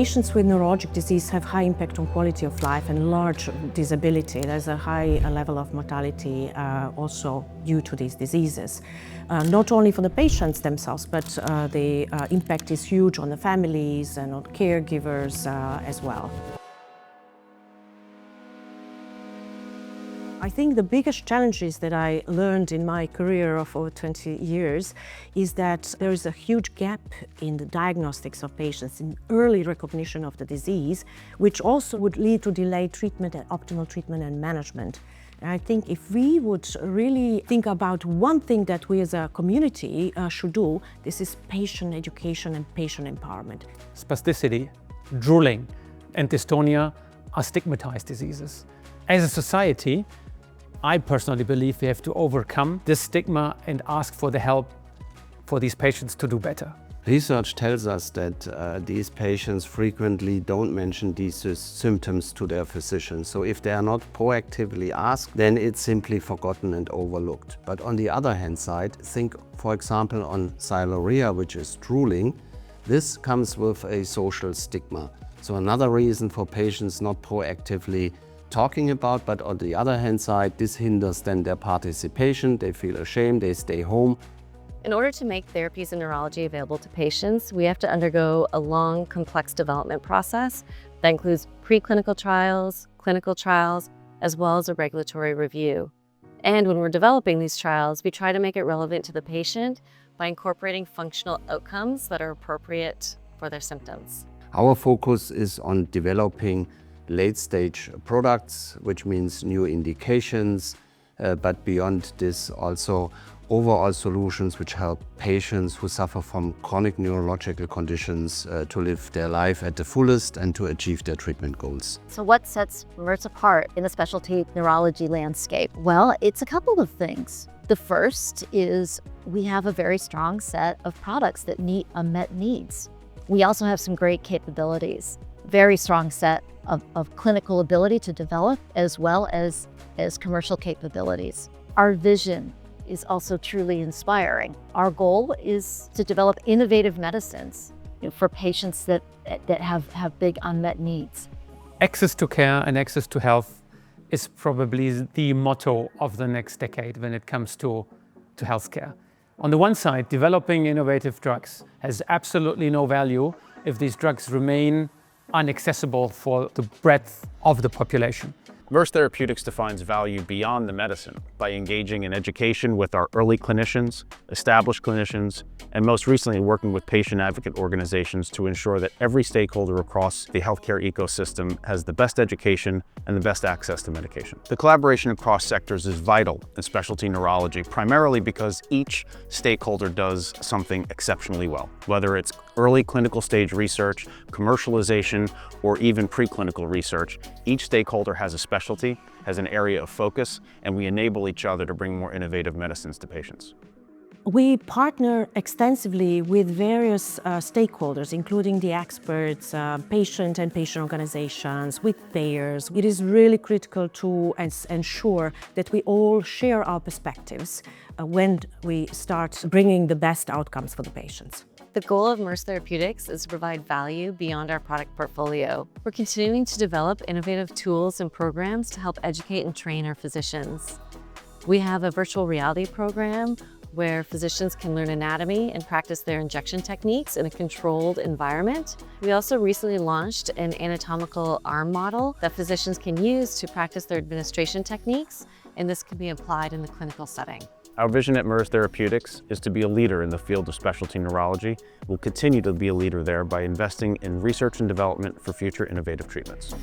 Patients with neurologic disease have high impact on quality of life and large disability. There's a high level of mortality also due to these diseases. Not only for the patients themselves, but the impact is huge on the families and on caregivers as well. I think the biggest challenges that I learned in my career of over 20 years is that there is a huge gap in the diagnostics of patients, in early recognition of the disease, which also would lead to delayed treatment and optimal treatment and management. And I think if we would really think about one thing that we as a community should do, this is patient education and patient empowerment. Spasticity, drooling, and dystonia are stigmatized diseases. As a society, I personally believe we have to overcome this stigma and ask for the help for these patients to do better. Research tells us that these patients frequently don't mention these symptoms to their physician. So if they are not proactively asked, then it's simply forgotten and overlooked. But on the other hand side, think for example on sialorrhea, which is drooling. This comes with a social stigma. So another reason for patients not proactively talking about, but on the other hand side, this hinders then their participation. They feel ashamed, they stay home. In order to make therapies in neurology available to patients, we have to undergo a long, complex development process that includes preclinical trials, clinical trials, as well as a regulatory review. And when we're developing these trials, we try to make it relevant to the patient by incorporating functional outcomes that are appropriate for their symptoms. Our focus is on developing late-stage products, which means new indications, but beyond this also overall solutions which help patients who suffer from chronic neurological conditions to live their life at the fullest and to achieve their treatment goals. So what sets Merz apart in the specialty neurology landscape? Well, it's a couple of things. The first is we have a very strong set of products that meet unmet needs. We also have some great capabilities, very strong set of clinical ability to develop as well as commercial capabilities. Our vision is also truly inspiring. Our goal is to develop innovative medicines for patients that have big unmet needs. Access to care and access to health is probably the motto of the next decade when it comes to healthcare. On the one side, developing innovative drugs has absolutely no value if these drugs remain inaccessible for the breadth of the population. Merz Therapeutics defines value beyond the medicine by engaging in education with our early clinicians, established clinicians, and most recently working with patient advocate organizations to ensure that every stakeholder across the healthcare ecosystem has the best education and the best access to medication. The collaboration across sectors is vital in specialty neurology, primarily because each stakeholder does something exceptionally well, whether it's early clinical stage research, commercialization, or even preclinical research. Each stakeholder has a specialty, has an area of focus, and we enable each other to bring more innovative medicines to patients. We partner extensively with various stakeholders, including the experts, patient and patient organizations, with payers. It is really critical to ensure that we all share our perspectives when we start bringing the best outcomes for the patients. The goal of Merz Therapeutics is to provide value beyond our product portfolio. We're continuing to develop innovative tools and programs to help educate and train our physicians. We have a virtual reality program where physicians can learn anatomy and practice their injection techniques in a controlled environment. We also recently launched an anatomical arm model that physicians can use to practice their administration techniques, and this can be applied in the clinical setting. Our vision at Merz Therapeutics is to be a leader in the field of specialty neurology. We'll continue to be a leader there by investing in research and development for future innovative treatments.